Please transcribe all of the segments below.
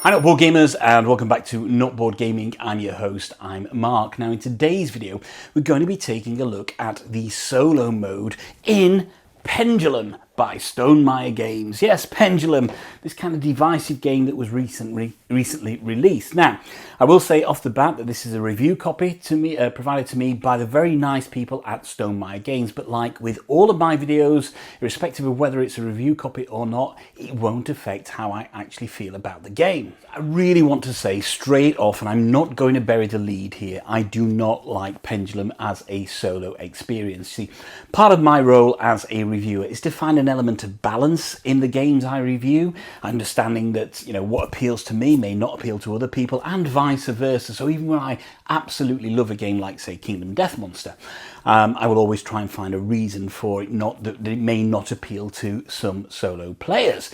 Hi Not Board Gamers, and welcome back to Not Board Gaming. I'm your host, I'm Mark. Now in today's video we're going to be taking a look at the solo mode in Pendulum by Stonemaier Games. Yes, Pendulum, this kind of divisive game that was recently released. Now, I will say off the bat that this is a review copy to me, provided to me by the very nice people at Stonemaier Games, but like with all of my videos, irrespective of whether it's a review copy or not, it won't affect how I actually feel about the game. I really want to say straight off, and I'm not going to bury the lead here, I do not like Pendulum as a solo experience. See, part of my role as a reviewer is to find an element of balance in the games I review, understanding that, you know, what appeals to me may not appeal to other people, and vice versa. So even when I absolutely love a game like, say, Kingdom Death Monster, I will always try and find a reason for it that it may not appeal to some solo players.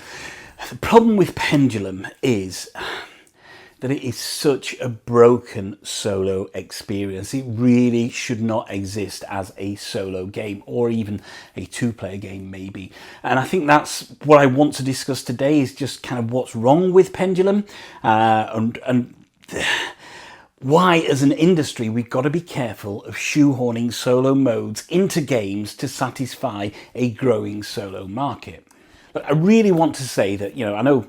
The problem with Pendulum is that it is such a broken solo experience. It really should not exist as a solo game, or even a two-player game maybe. And I think that's what I want to discuss today, is just kind of what's wrong with Pendulum, and why as an industry we've got to be careful of shoehorning solo modes into games to satisfy a growing solo market. But I really want to say that, you know, I know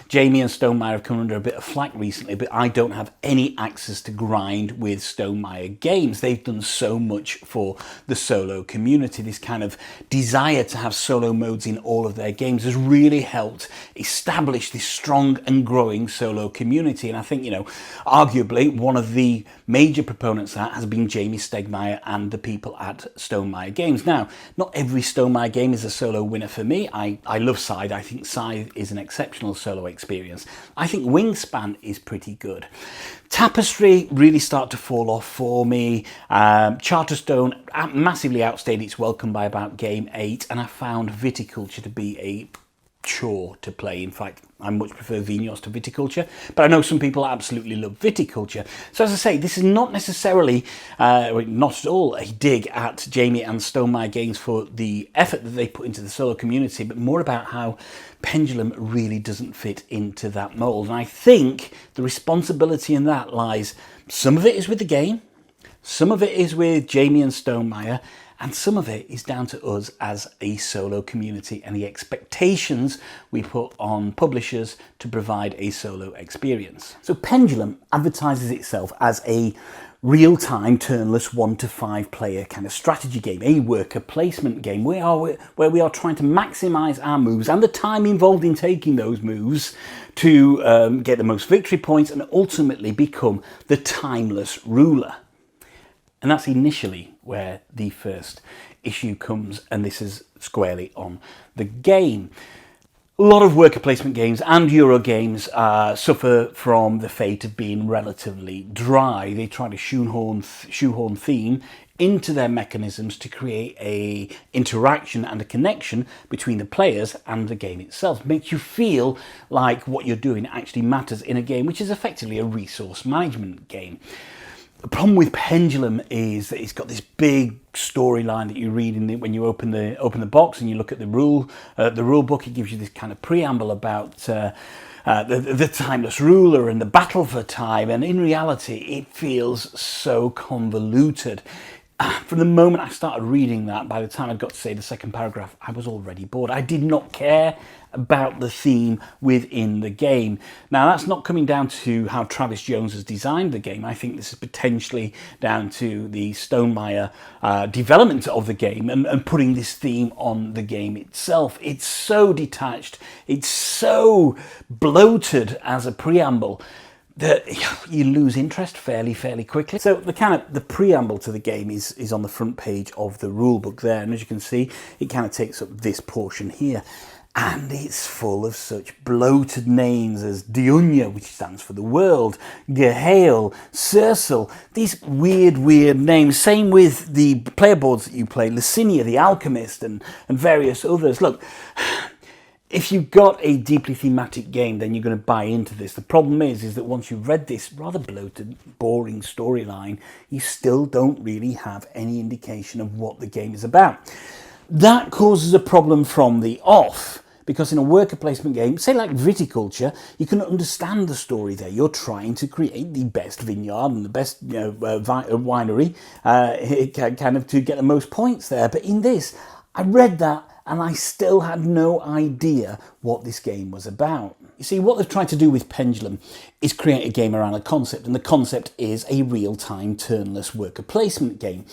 Jamie and Stonemaier have come under a bit of flack recently, but I don't have any access to grind with Stonemaier Games. They've done so much for the solo community. This kind of desire to have solo modes in all of their games has really helped establish this strong and growing solo community. And I think, you know, arguably one of the major proponents of that has been Jamie Stegmaier and the people at Stonemaier Games. Now, not every Stonemaier game is a solo winner for me. I love Scythe. I think Scythe is an exceptional solo experience. I think Wingspan is pretty good. Tapestry really started to fall off for me. Charterstone massively outstayed its welcome by about game 8, and I found Viticulture to be a chore to play. In fact, I much prefer Vinos to Viticulture, but I know some people absolutely love Viticulture. So as I say, this is not necessarily, not at all, a dig at Jamie and Stonemaier Games for the effort that they put into the solo community, but more about how Pendulum really doesn't fit into that mold. And I think the responsibility in that lies, some of it is with the game, some of it is with Jamie and Stonemaier, and some of it is down to us as a solo community and the expectations we put on publishers to provide a solo experience. So Pendulum advertises itself as a real-time, turnless 1 to 5 player kind of strategy game, a worker placement game where we are trying to maximize our moves and the time involved in taking those moves to get the most victory points and ultimately become the timeless ruler. And that's initially where the first issue comes, and this is squarely on the game. A lot of worker placement games and Euro games suffer from the fate of being relatively dry. They try to shoehorn theme into their mechanisms to create a interaction and a connection between the players and the game itself. It makes you feel like what you're doing actually matters in a game, which is effectively a resource management game. The problem with Pendulum is that it's got this big storyline that you read when you open the box and you look at the rule book. It gives you this kind of preamble about the timeless ruler and the battle for time, and in reality it feels so convoluted. From the moment I started reading that, by the time I got to say the second paragraph, I was already bored. I did not care about the theme within the game. Now, that's not coming down to how Travis Jones has designed the game. I think this is potentially down to the Stonemaier development of the game and putting this theme on the game itself. It's so detached, it's so bloated as a preamble that you lose interest fairly quickly. So the preamble to the game is on the front page of the rule book there, and as you can see, it kind of takes up this portion here. And it's full of such bloated names as Diunya, which stands for the world, Gehael, Circel, these weird names. Same with the player boards that you play, Licinia, the Alchemist, and various others. Look, if you've got a deeply thematic game, then you're going to buy into this. The problem is that once you've read this rather bloated, boring storyline, you still don't really have any indication of what the game is about. That causes a problem from the off, Because in a worker placement game, say like Viticulture, you can understand the story there. You're trying to create the best vineyard and the best winery, kind of to get the most points there. But in this, I read that and I still had no idea what this game was about. You see, what they've tried to do with Pendulum is create a game around a concept, and the concept is a real-time turnless worker placement game.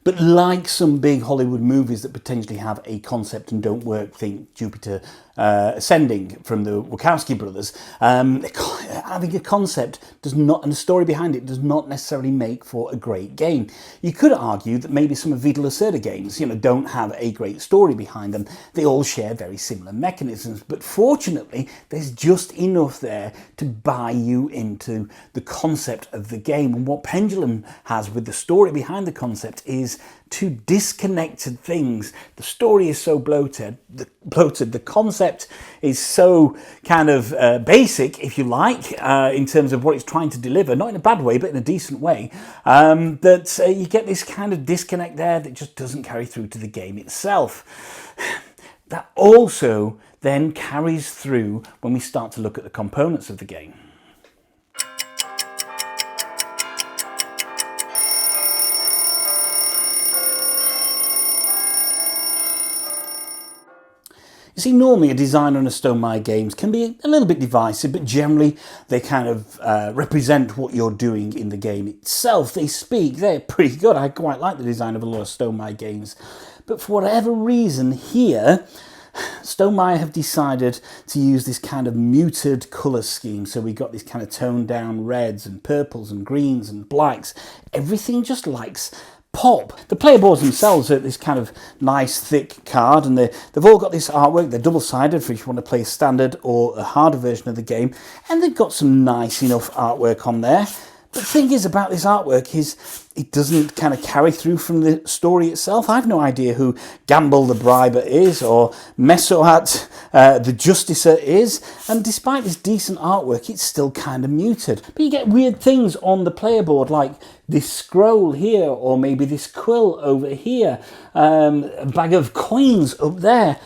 But like some big Hollywood movies that potentially have a concept and don't work, think Jupiter Ascending from the Wachowski brothers, having a concept does not, and a story behind it does not necessarily make for a great game. You could argue that maybe some of Vital Lacerda games, don't have a great story behind them. They all share very similar mechanisms, but fortunately, there's just enough there to buy you into the concept of the game. And what Pendulum has with the story behind the concept is two disconnected things. The story is so bloated, the concept is so kind of basic, if you like, in terms of what it's trying to deliver, not in a bad way, but in a decent way, that you get this kind of disconnect there that just doesn't carry through to the game itself. That also then carries through when we start to look at the components of the game. You see, normally a designer on a Stonemaier Games can be a little bit divisive, but generally they kind of represent what you're doing in the game itself. They speak, they're pretty good. I quite like the design of a lot of Stonemaier games. But for whatever reason here, Stonemaier have decided to use this kind of muted colour scheme. So we've got this kind of toned down reds and purples and greens and blacks. Everything just likes pop. The player boards themselves are this kind of nice thick card, and they've all got this artwork. They're double-sided for if you want to play a standard or a harder version of the game, and they've got some nice enough artwork on there. But the thing is about this artwork is it doesn't kind of carry through from the story itself. I've no idea who Gamble the Briber is or Messoat the Justicer is, and despite this decent artwork, it's still kind of muted. But you get weird things on the player board, like this scroll here, or maybe this quill over here, a bag of coins up there.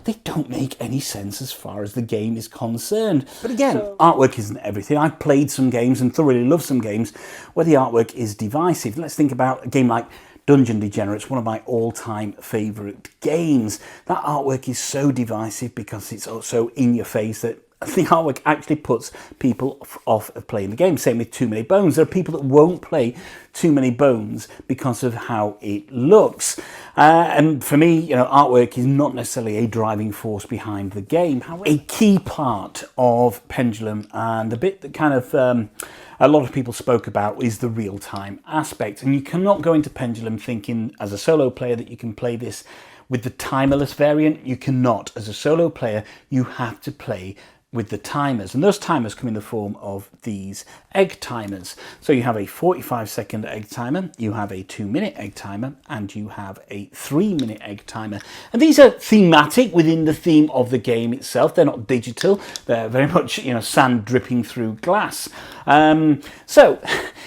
They don't make any sense as far as the game is concerned. But again, artwork isn't everything. I've played some games and thoroughly love some games where the artwork is divisive. Let's think about a game like Dungeon Degenerates, one of my all-time favourite games. That artwork is so divisive because it's also in your face that the artwork actually puts people off of playing the game. Same with Too Many Bones. There are people that won't play Too Many Bones because of how it looks. And for me, artwork is not necessarily a driving force behind the game. However, a key part of Pendulum, and the bit that kind of a lot of people spoke about, is the real-time aspect. And you cannot go into Pendulum thinking as a solo player that you can play this with the timerless variant. You cannot. As a solo player, you have to play with the timers, and those timers come in the form of these egg timers. So you have a 45-second egg timer, you have a 2-minute egg timer, and you have a 3-minute egg timer. And these are thematic within the theme of the game itself. They're not digital. They're very much, sand dripping through glass. So,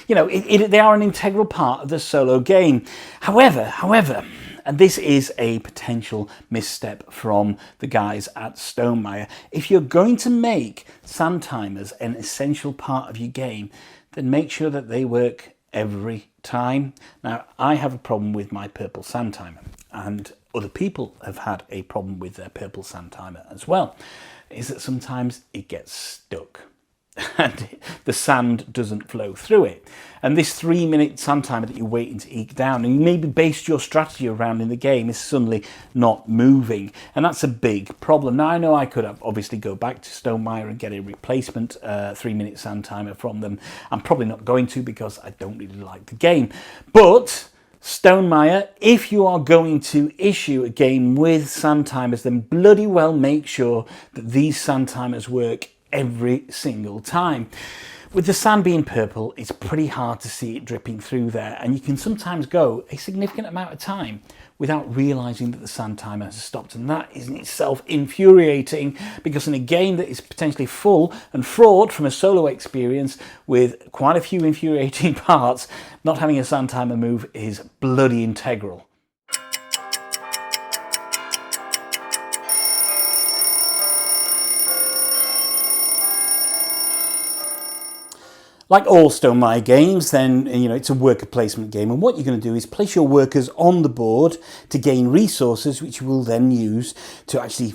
they are an integral part of the solo game. However, and this is a potential misstep from the guys at Stonemaier, if you're going to make sand timers an essential part of your game, then make sure that they work every time. Now, I have a problem with my purple sand timer, and other people have had a problem with their purple sand timer as well, is that sometimes it gets stuck and the sand doesn't flow through it. And this 3-minute sand timer that you're waiting to eke down, and you maybe based your strategy around in the game, is suddenly not moving. And that's a big problem. Now, I know I could obviously go back to Stonemaier and get a replacement 3-minute sand timer from them. I'm probably not going to because I don't really like the game. But Stonemaier, if you are going to issue a game with sand timers, then bloody well make sure that these sand timers work every single time. With the sand being purple, it's pretty hard to see it dripping through there, and you can sometimes go a significant amount of time without realizing that the sand timer has stopped, and that is in itself infuriating, because in a game that is potentially full and fraught from a solo experience with quite a few infuriating parts, not having a sand timer move is bloody integral. Like all Stonemaier games, then, it's a worker placement game, and what you're going to do is place your workers on the board to gain resources, which you will then use to actually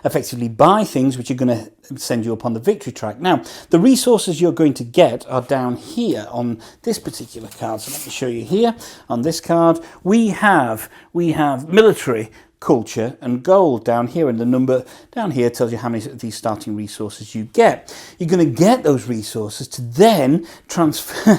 effectively buy things which are going to send you up on the victory track. Now, the resources you're going to get are down here on this particular card. So let me show you here on this card. We have military, culture and gold down here, and the number down here tells you how many of these starting resources you get. You're going to get those resources to then transfer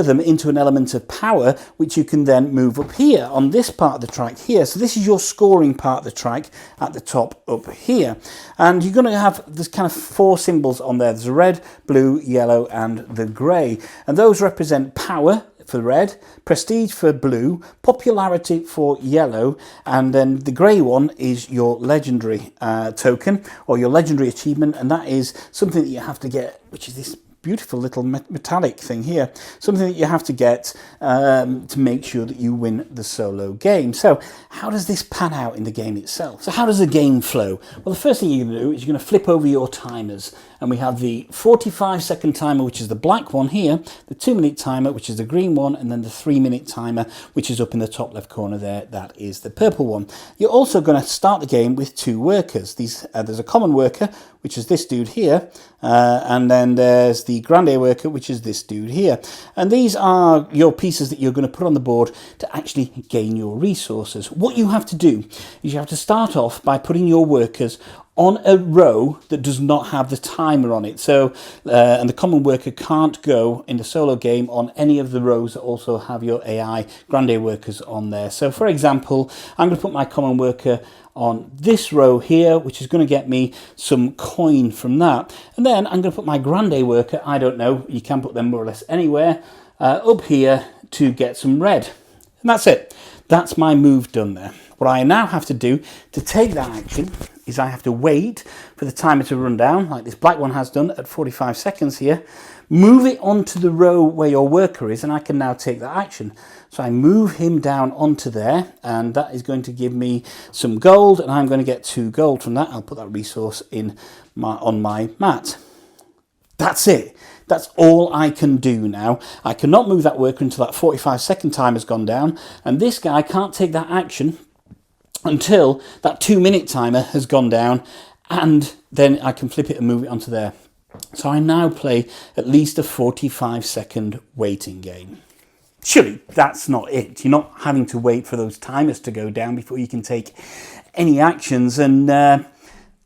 them into an element of power, which you can then move up here on this part of the track here. So this is your scoring part of the track at the top up here, and you're going to have this kind of 4 symbols on there. There's a red, blue, yellow and the grey, and those represent power for red, prestige for blue, popularity for yellow, and then the grey one is your legendary token or your legendary achievement, and that is something that you have to get, which is this beautiful little metallic thing here, something that you have to get to make sure that you win the solo game. So how does this pan out in the game itself? So how does the game flow? Well, the first thing you're going to do is you're going to flip over your timers, and we have the 45-second timer, which is the black one here, the 2-minute timer, which is the green one, and then the 3-minute timer, which is up in the top left corner there, that is the purple one. You're also going to start the game with 2 workers. There's a common worker, which is this dude here, and then there's the grande worker, which is this dude here. And these are your pieces that you're going to put on the board to actually gain your resources. What you have to do is you have to start off by putting your workers on a row that does not have the timer on it. So, and the common worker can't go in the solo game on any of the rows that also have your AI grande workers on there. So for example, I'm going to put my common worker on this row here, which is going to get me some coin from that. And then I'm going to put my grande worker, I don't know, you can put them more or less anywhere, up here to get some red. And that's it. That's my move done there. What I now have to do to take that action is I have to wait for the timer to run down, like this black one has done at 45 seconds here, move it onto the row where your worker is, and I can now take that action. So I move him down onto there, and that is going to give me some gold, and I'm going to get 2 gold from that. I'll put that resource on my mat. That's it. That's all I can do now. I cannot move that worker until that 45-second time has gone down, and this guy can't take that action until that 2-minute timer has gone down, and then I can flip it and move it onto there. So I now play at least a 45-second waiting game. Surely that's not it. You're not having to wait for those timers to go down before you can take any actions, and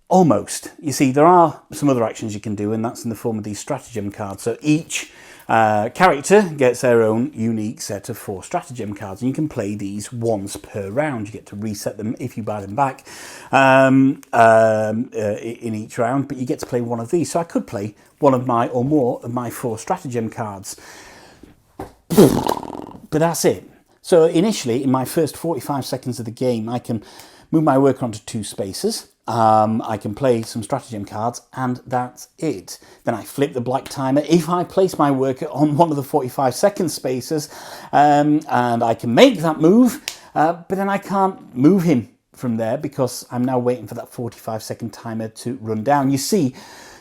almost. You see, there are some other actions you can do, and that's in the form of these stratagem cards. So each character gets their own unique set of 4 stratagem cards, and you can play these once per round. You get to reset them if you buy them back in each round, but you get to play one of these. So I could play one of my or more of my 4 stratagem cards, but that's it. So initially, in my first 45 seconds of the game, I can move my worker onto 2 spaces. I can play some stratagem cards, and that's it. Then I flip the black timer if I place my worker on one of the 45-second spaces, and I can make that move, but then I can't move him from there because I'm now waiting for that 45-second timer to run down. You see,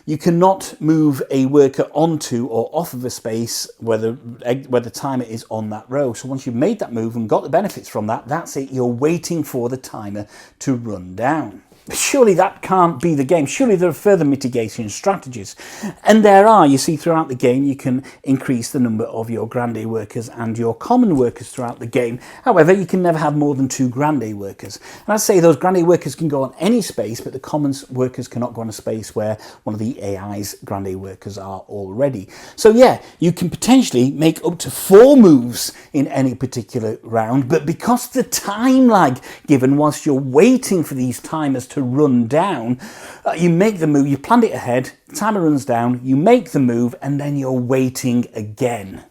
you cannot move a worker onto or off of a space where the timer is on that row. So once you've made that move and got the benefits from that, that's it. You're waiting for the timer to run down. Surely that can't be the game. Surely there are further mitigation strategies. And there are. You see, throughout the game, you can increase the number of your grande workers and your common workers throughout the game. However, you can never have more than 2 grande workers. And I'd say those grande workers can go on any space, but the common workers cannot go on a space where one of the AI's grande workers are already. So yeah, you can potentially make up to 4 moves in any particular round, but because the time lag given whilst you're waiting for these timers to run down, you make the move, you planned it ahead, the timer runs down, you make the move, and then you're waiting again.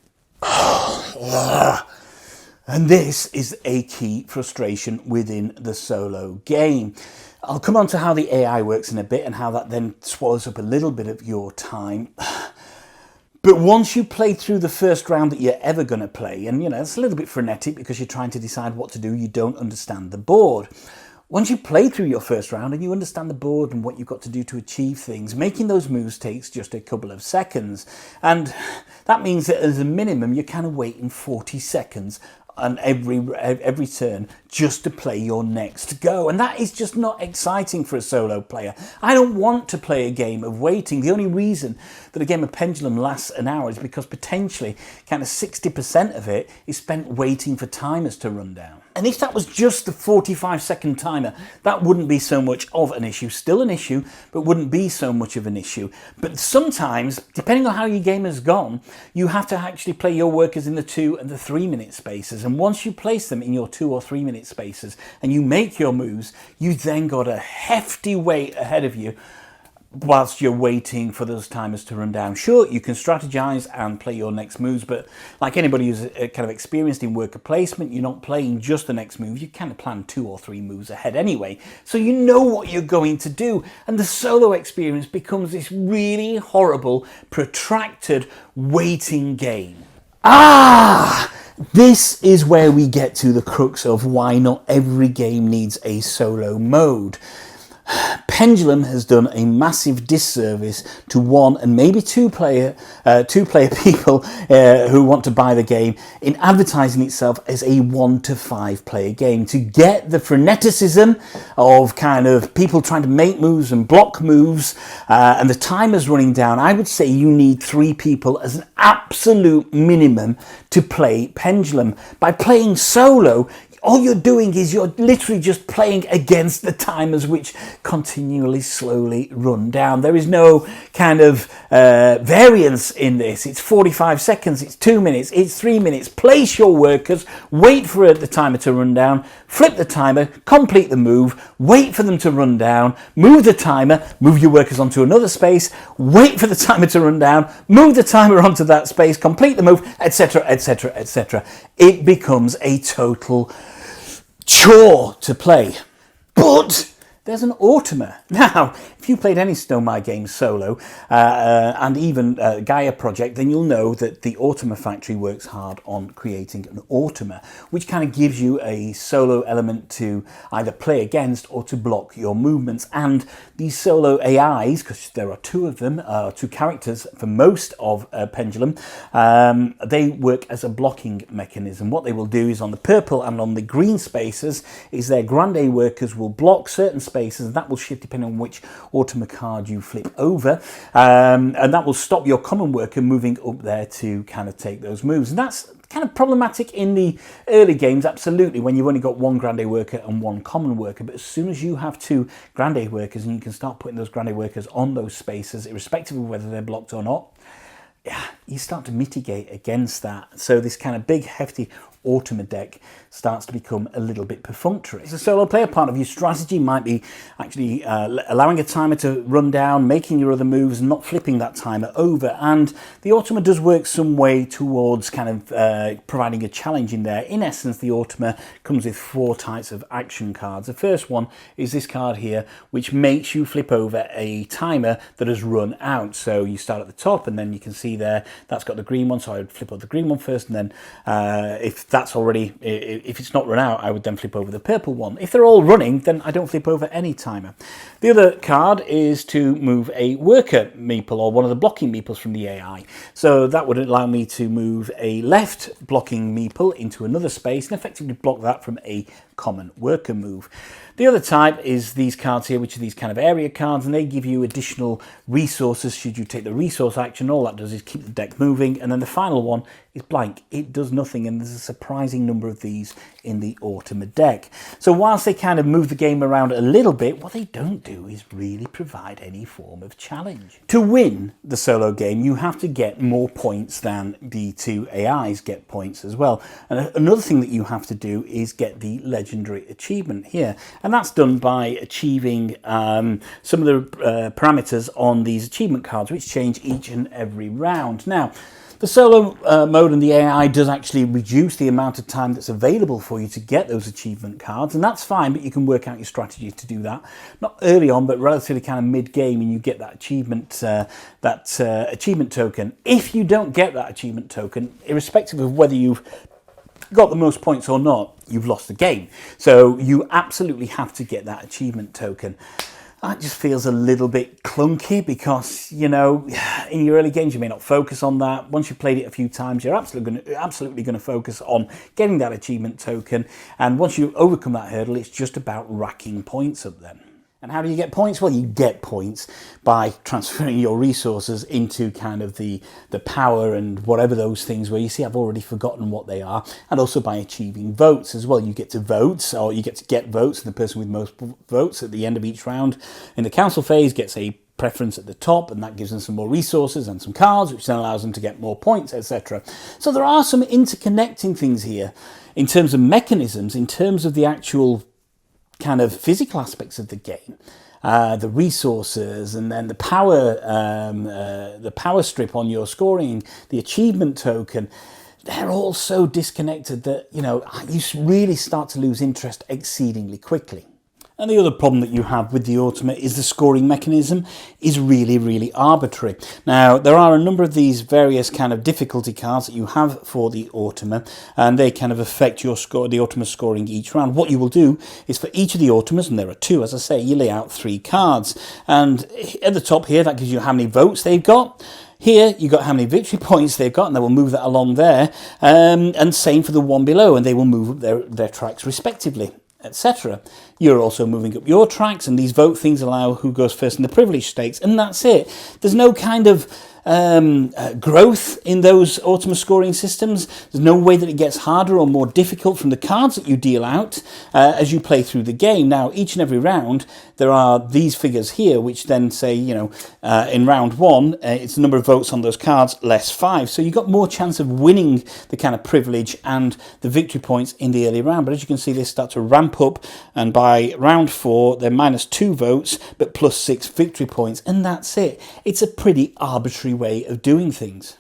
And this is a key frustration within the solo game. I'll come on to how the AI works in a bit and how that then swallows up a little bit of your time. But once you play through the first round that you're ever going to play, and it's a little bit frenetic because you're trying to decide what to do, you don't understand the board. Once you play through your first round and you understand the board and what you've got to do to achieve things, making those moves takes just a couple of seconds. And that means that as a minimum, you're kind of waiting 40 seconds on every turn just to play your next go. And that is just not exciting for a solo player. I don't want to play a game of waiting. The only reason that a game of Pendulum lasts an hour is because potentially kind of 60% of it is spent waiting for timers to run down. And if that was just the 45-second timer, that wouldn't be so much of an issue. Still an issue, but wouldn't be so much of an issue. But sometimes, depending on how your game has gone, you have to actually play your workers in the 2 and the 3 minute spaces. And once you place them in your 2 or 3 minute spaces and you make your moves, you then got a hefty wait ahead of you whilst you're waiting for those timers to run down. Sure, you can strategize and play your next moves, but like anybody who's kind of experienced in worker placement, you're not playing just the next move. You kind of plan 2 or 3 moves ahead anyway, so you know what you're going to do. And the solo experience becomes this really horrible, protracted waiting game. This is where we get to the crux of why not every game needs a solo mode. Pendulum has done a massive disservice to one and maybe two player people who want to buy the game in advertising itself as a 1 to 5 player game. To get the freneticism of kind of people trying to make moves and block moves and the timers running down, I would say you need 3 people as an absolute minimum to play Pendulum. By playing solo, all you're doing is you're literally just playing against the timers which continually slowly run down. There is no kind of variance in this. It's 45 seconds, it's 2 minutes, it's 3 minutes. Place your workers, wait for the timer to run down, flip the timer, complete the move, wait for them to run down, move the timer, move your workers onto another space, wait for the timer to run down, move the timer onto that space, complete the move, etc, etc, etc. It becomes a total chore to play. But there's an Automa. Now, if you played any Stonemaier Games solo and even Gaia project, then you'll know that the Automa factory works hard on creating an Automa, which kind of gives you a solo element to either play against or to block your movements. And these solo AIs, because there are 2 of them, 2 characters for most of Pendulum, they work as a blocking mechanism. What they will do is on the purple and on the green spaces is their grande workers will block certain spaces, and that will shift depending on which Automa card you flip over, and that will stop your common worker moving up there to kind of take those moves. And that's kind of problematic in the early games, absolutely, when you've only got 1 grande worker and 1 common worker. But as soon as you have 2 grande workers and you can start putting those grande workers on those spaces, irrespective of whether they're blocked or not, yeah, you start to mitigate against that. So this kind of big, hefty Automa deck starts to become a little bit perfunctory. As a solo player, part of your strategy might be actually allowing a timer to run down, making your other moves, and not flipping that timer over. And the Automa does work some way towards kind of providing a challenge in there. In essence, the Automa comes with 4 types of action cards. The first one is this card here, which makes you flip over a timer that has run out. So you start at the top, and then you can see there that's got the green one. So I would flip over the green one first, and then if that's already, if it's not run out, I would then flip over the purple one. If they're all running, then I don't flip over any timer. The other card is to move a worker meeple, or one of the blocking meeples from the AI. So that would allow me to move a left blocking meeple into another space and effectively block that from a common worker move. The other type is these cards here, which are these kind of area cards, and they give you additional resources should you take the resource action. All that does is keep the deck moving. And then the final one is blank. It does nothing, and there's a surprising number of these in the Automa deck. So whilst they kind of move the game around a little bit, what they don't do is really provide any form of challenge. To win the solo game, you have to get more points than the 2 AIs get points as well. And another thing that you have to do is get the legendary achievement here. And that's done by achieving some of the parameters on these achievement cards, which change each and every round. Now, the solo mode and the AI does actually reduce the amount of time that's available for you to get those achievement cards, and that's fine, but you can work out your strategy to do that. Not early on, but relatively kind of mid-game, and you get that achievement token. If you don't get that achievement token, irrespective of whether you've got the most points or not, you've lost the game. So you absolutely have to get that achievement token. That just feels a little bit clunky because, you know, in your early games you may not focus on that. Once you've played it a few times, you're absolutely going to focus on getting that achievement token. And once you overcome that hurdle, it's just about racking points up then. And how do you get points? Well, you get points by transferring your resources into kind of the power and whatever those things were. You see, I've already forgotten what they are. And also by achieving votes as well. You get to vote, or you get to get votes, and the person with most votes at the end of each round in the council phase gets a preference at the top, and that gives them some more resources and some cards, which then allows them to get more points, etc. So there are some interconnecting things here in terms of mechanisms, in terms of the actual kind of physical aspects of the game, the resources, and then the power strip on your scoring, the achievement token. They're all so disconnected that, you know, you really start to lose interest exceedingly quickly. And the other problem that you have with the Ultima is the scoring mechanism is really, really arbitrary. Now, there are a number of these various kind of difficulty cards that you have for the Ultima, and they kind of affect your score, the Ultima scoring each round. What you will do is for each of the Ultimas, and there are 2, as I say, you lay out 3 cards. And at the top here, that gives you how many votes they've got. Here, you've got how many victory points they've got, and they will move that along there. And same for the one below, and they will move up their tracks respectively, etc. You're also moving up your tracks, and these vote things allow who goes first in the privilege stakes, and that's it. There's no kind of growth in those Ultima scoring systems. There's no way that it gets harder or more difficult from the cards that you deal out as you play through the game. Now, each and every round, there are these figures here, which then say, you know, in round 1, it's the number of votes on those cards, less 5. So you've got more chance of winning the kind of privilege and the victory points in the early round. But as you can see, they start to ramp up, and by round 4, they're minus 2 votes, but plus 6 victory points, and that's it. It's a pretty arbitrary way of doing things.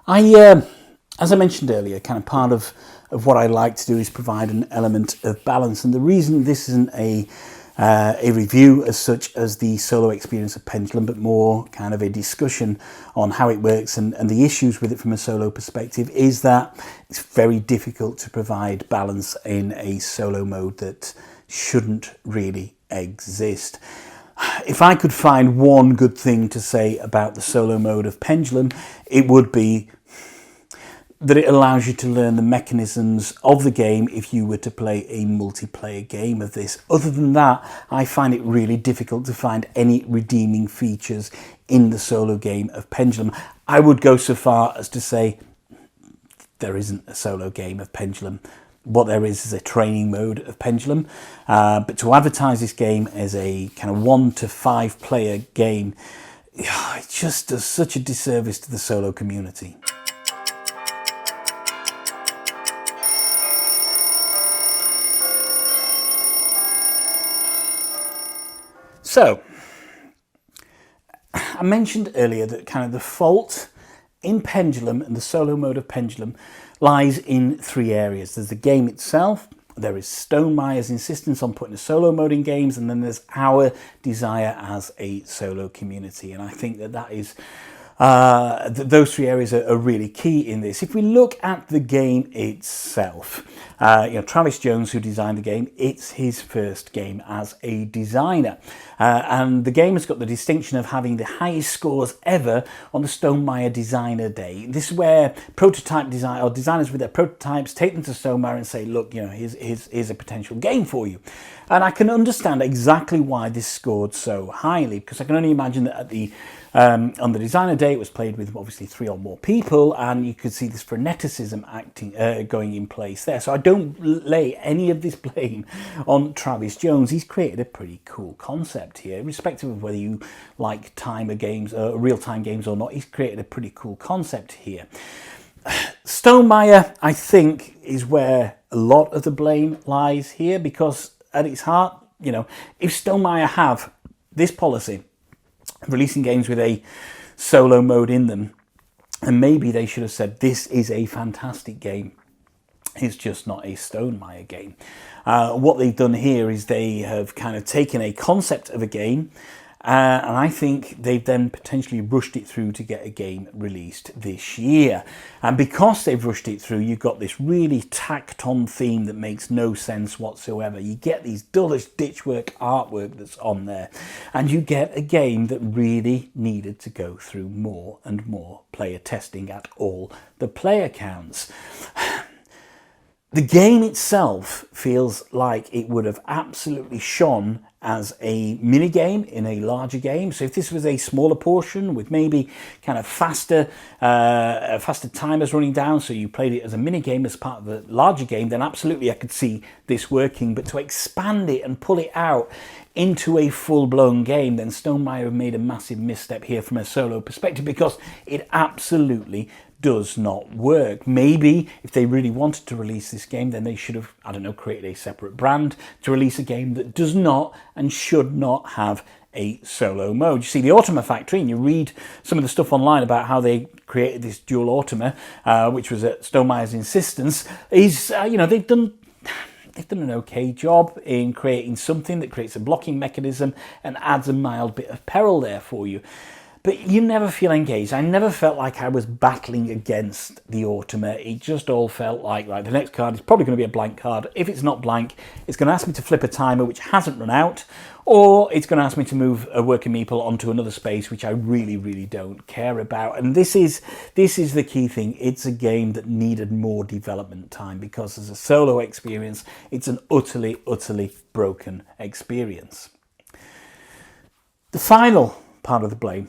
As I mentioned earlier, kind of part of what I like to do is provide an element of balance, and the reason this isn't a review as such as the solo experience of Pendulum, but more kind of a discussion on how it works and the issues with it from a solo perspective, is that it's very difficult to provide balance in a solo mode that shouldn't really exist. If I could find one good thing to say about the solo mode of Pendulum, it would be that it allows you to learn the mechanisms of the game if you were to play a multiplayer game of this. Other than that, I find it really difficult to find any redeeming features in the solo game of Pendulum. I would go so far as to say there isn't a solo game of Pendulum. What there is a training mode of Pendulum, but to advertise this game as a kind of 1 to 5 player game, it just does such a disservice to the solo community. So, I mentioned earlier that kind of the fault in Pendulum and the solo mode of Pendulum lies in 3 areas. There's the game itself, there is Stonemeier's insistence on putting a solo mode in games, and then there's our desire as a solo community. And I think that is those 3 areas are really key in this. If we look at the game itself, Travis Jones, who designed the game, it's his first game as a designer. And the game has got the distinction of having the highest scores ever on the Stonemaier Designer Day. This is where designers with their prototypes take them to Stonemaier and say, look, you know, here's a potential game for you. And I can understand exactly why this scored so highly, because I can only imagine that at the on the designer day, it was played with obviously 3 or more people, and you could see this freneticism going in place there. So I don't lay any of this blame on Travis Jones. He's created a pretty cool concept here, irrespective of whether you like timer games, real-time games or not. He's created a pretty cool concept here. Stonemaier, I think, is where a lot of the blame lies here, because at its heart, you know, if Stonemaier have this policy releasing games with a solo mode in them, and maybe they should have said this is a fantastic game, it's just not a Stonemaier game. What they've done here is they have kind of taken a concept of a game And I think they've then potentially rushed it through to get a game released this year. And because they've rushed it through, you've got this really tacked on theme that makes no sense whatsoever. You get these dullish ditchwork artwork that's on there, and you get a game that really needed to go through more and more player testing at all the player counts. The game itself feels like it would have absolutely shone as a mini game in a larger game. So if this was a smaller portion with maybe kind of faster timers running down, so you played it as a mini game as part of the larger game, then absolutely I could see this working. But to expand it and pull it out into a full-blown game, then Stonemaier have made a massive misstep here from a solo perspective, because it absolutely does not work. Maybe if they really wanted to release this game, then they should have, I don't know, created a separate brand to release a game that does not and should not have a solo mode. You see the Automa Factory, and you read some of the stuff online about how they created this dual Automa, which was at Stonemeier's insistence. Is they've done an okay job in creating something that creates a blocking mechanism and adds a mild bit of peril there for you. But you never feel engaged. I never felt like I was battling against the Automa. It just all felt like, right, the next card is probably going to be a blank card. If it's not blank, it's going to ask me to flip a timer which hasn't run out, or it's going to ask me to move a working meeple onto another space, which I really, really don't care about. And this is the key thing. It's a game that needed more development time, because as a solo experience, it's an utterly, utterly broken experience. The final part of the blame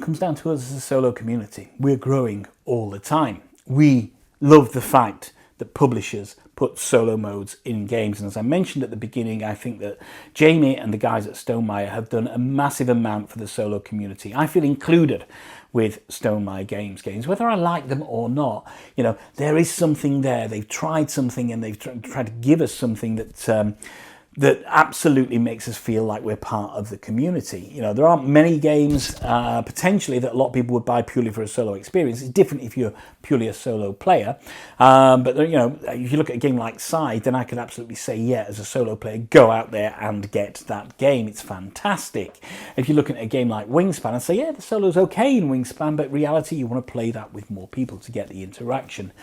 comes down to us as a solo community. We're growing all the time. We love the fact that publishers put solo modes in games. And as I mentioned at the beginning, I think that Jamie and the guys at Stonemaier have done a massive amount for the solo community. I feel included with Stonemaier games, whether I like them or not. You know, there is something there. They've tried something, and they've tried to give us something that absolutely makes us feel like we're part of the community. You know, there aren't many games potentially that a lot of people would buy purely for a solo experience. It's different if you're purely a solo player. But you know, if you look at a game like Side, then I could absolutely say, yeah, as a solo player, go out there and get that game. It's fantastic. If you look at a game like Wingspan, I'd say, yeah, the solo's okay in Wingspan, but in reality, you want to play that with more people to get the interaction.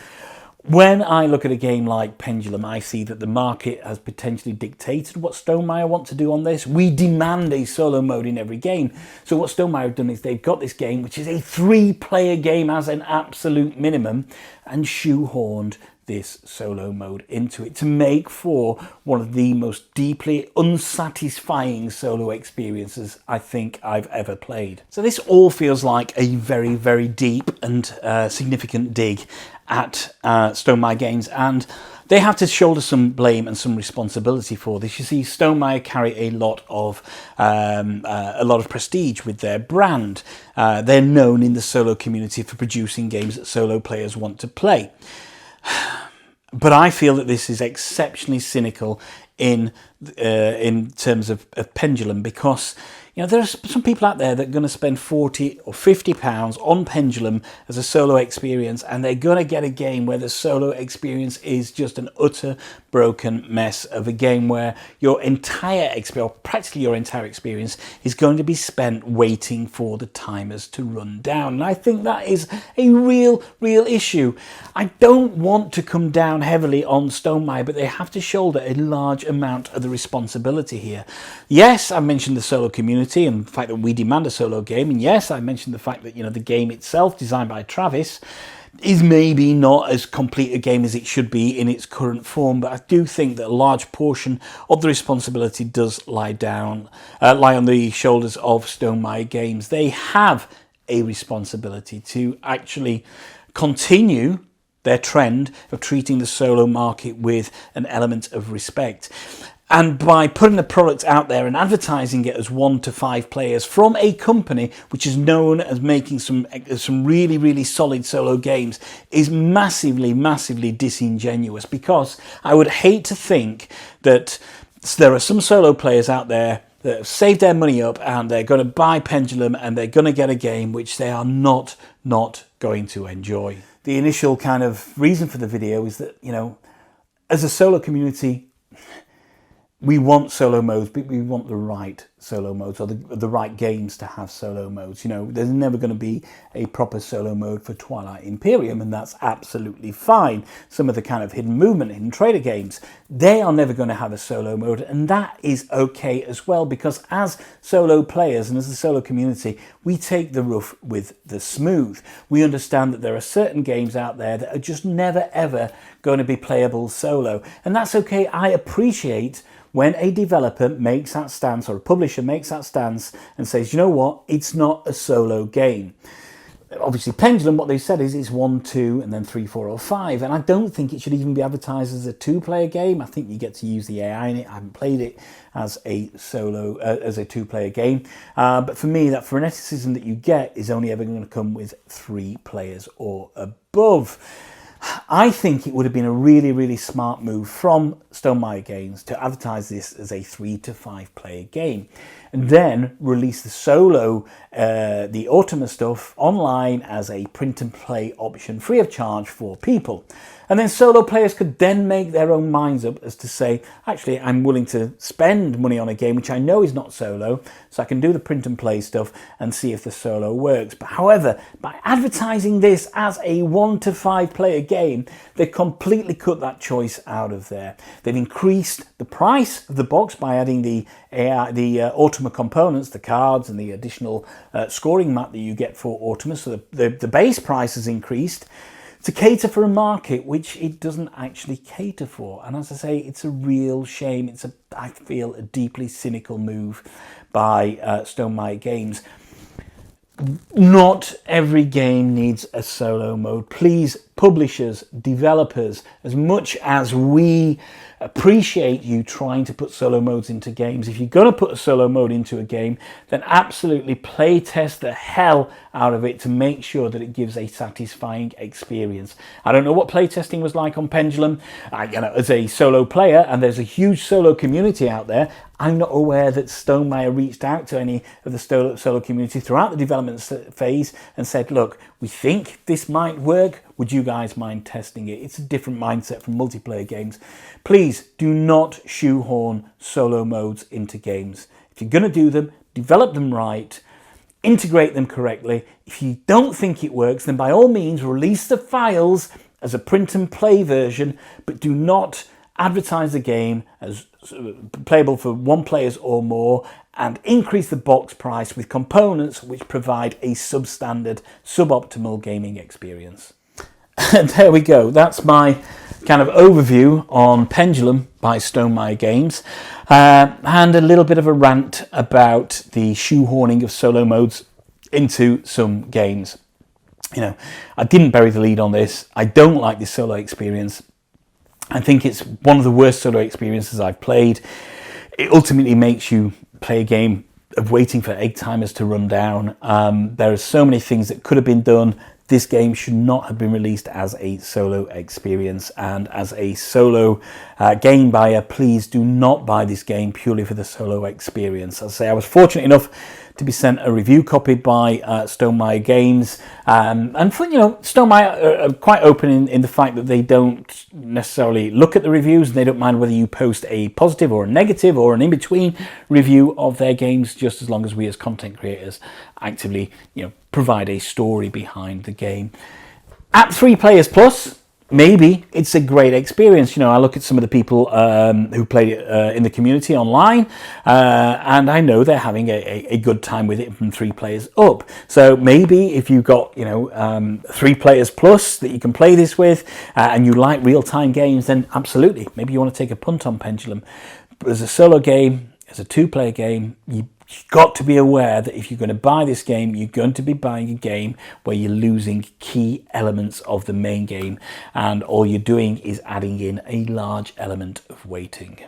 When I look at a game like Pendulum, I see that the market has potentially dictated what Stonemaier want to do on this. We demand a solo mode in every game. So what Stonemaier have done is they've got this game, which is a 3-player game as an absolute minimum, and shoehorned this solo mode into it to make for one of the most deeply unsatisfying solo experiences I think I've ever played. So this all feels like a very, very deep and significant dig at Stonemaier Games, and they have to shoulder some blame and some responsibility for this. You see, Stonemaier carry a lot of prestige with their brand. They're known in the solo community for producing games that solo players want to play. But I feel that this is exceptionally cynical in terms of Pendulum, because you know, there are some people out there that are going to spend £40 or £50 on Pendulum as a solo experience, and they're going to get a game where the solo experience is just an utter broken mess of a game where your entire experience, or practically your entire experience, is going to be spent waiting for the timers to run down. And I think that is a real issue. I don't want to come down heavily on Stonemaier, but they have to shoulder a large amount of the responsibility here. Yes, I mentioned the solo community and the fact that we demand a solo game, and yes, I mentioned the fact that, you know, the game itself, designed by Travis, is maybe not as complete a game as it should be in its current form, but I do think that a large portion of the responsibility does lie on the shoulders of Stonemaier Games. They have a responsibility to actually continue their trend of treating the solo market with an element of respect. And by putting the product out there and advertising it as 1 to 5 players from a company which is known as making some really solid solo games is massively disingenuous, because I would hate to think that there are some solo players out there that have saved their money up and they're going to buy Pendulum and they're going to get a game which they are not going to enjoy. The initial kind of reason for the video is that, you know, as a solo community, we want solo modes, but we want the right solo modes, or the right games to have solo modes. You know, there's never going to be a proper solo mode for Twilight Imperium, and that's absolutely fine. Some of the kind of hidden movement, hidden trader games, they are never going to have a solo mode, and that is okay as well, because as solo players and as a solo community, we take the rough with the smooth. We understand that there are certain games out there that are just never ever going to be playable solo, and that's okay. I appreciate when a developer makes that stance, or a publisher makes that stance and says, you know what, it's not a solo game. Obviously, Pendulum, what they said is it's 1, 2, and then 3, 4, or 5. And I don't think it should even be advertised as a 2-player game. I think you get to use the AI in it. I haven't played it as a solo, as a 2-player game. But for me, that freneticism that you get is only ever going to come with 3 players or above. I think it would have been a really, really smart move from Stonemaier Games to advertise this as a 3 to 5 player game, and then release the solo, the Ultima stuff online as a print and play option free of charge for people. And then solo players could then make their own minds up as to say, actually, I'm willing to spend money on a game which I know is not solo, so I can do the print and play stuff and see if the solo works. But however, by advertising this as a 1 to 5 player game, they completely cut that choice out of there. They've increased the price of the box by adding the Ultima components, the cards and the additional scoring map that you get for Ultima, so the base price has increased to cater for a market which it doesn't actually cater for. And as I say, it's a real shame. It's I feel, a deeply cynical move by Stonemaier Games. Not every game needs a solo mode. Please, publishers, developers, as much as we appreciate you trying to put solo modes into games, if you're going to put a solo mode into a game, then absolutely play test the hell out of it to make sure that it gives a satisfying experience. I don't know what playtesting was like on Pendulum, as a solo player, and there's a huge solo community out there. I'm not aware that Stonemaier reached out to any of the solo community throughout the development phase and said, look, we think this might work. Would you guys mind testing it? It's a different mindset from multiplayer games. Please do not shoehorn solo modes into games. If you're going to do them, develop them right, integrate them correctly. If you don't think it works, then by all means release the files as a print and play version, but do not advertise the game as playable for 1 players or more, and increase the box price with components which provide a substandard, suboptimal gaming experience. And there we go. That's my kind of overview on Pendulum by Stonemaier Games, and a little bit of a rant about the shoehorning of solo modes into some games. You know, I didn't bury the lead on this. I don't like this solo experience. I think it's one of the worst solo experiences I've played. It ultimately makes you play a game of waiting for egg timers to run down. There are so many things that could have been done. This game should not have been released as a solo experience, and as a solo game buyer, please do not buy this game purely for the solo experience. As I say, I was fortunate enough to be sent a review copy by Stonemaier Games, and for, Stonemaier are quite open in the fact that they don't necessarily look at the reviews, and they don't mind whether you post a positive or a negative or an in-between review of their games, just as long as we as content creators actively provide a story behind the game. At 3 players plus, maybe it's a great experience. I look at some of the people who played it in the community online, and I know they're having a good time with it from 3 players up. So maybe if you've got 3 players plus that you can play this with, and you like real-time games, then absolutely, maybe you want to take a punt on Pendulum. But as a solo game, as a 2-player game, you've got to be aware that if you're going to buy this game, you're going to be buying a game where you're losing key elements of the main game, and all you're doing is adding in a large element of waiting.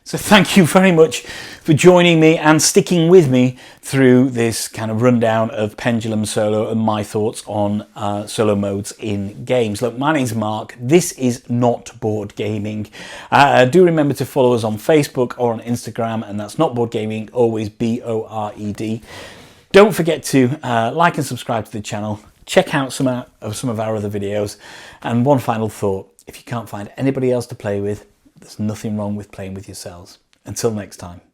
So thank you very much for joining me and sticking with me through this kind of rundown of Pendulum Solo and my thoughts on solo modes in games. Look, my name's Mark. This is Not Board Gaming. Do remember to follow us on Facebook or on Instagram, and that's Not Board Gaming, always B-O-R-E-D. Don't forget to like and subscribe to the channel. Check out some of our other videos. And one final thought, if you can't find anybody else to play with, there's nothing wrong with playing with yourselves. Until next time.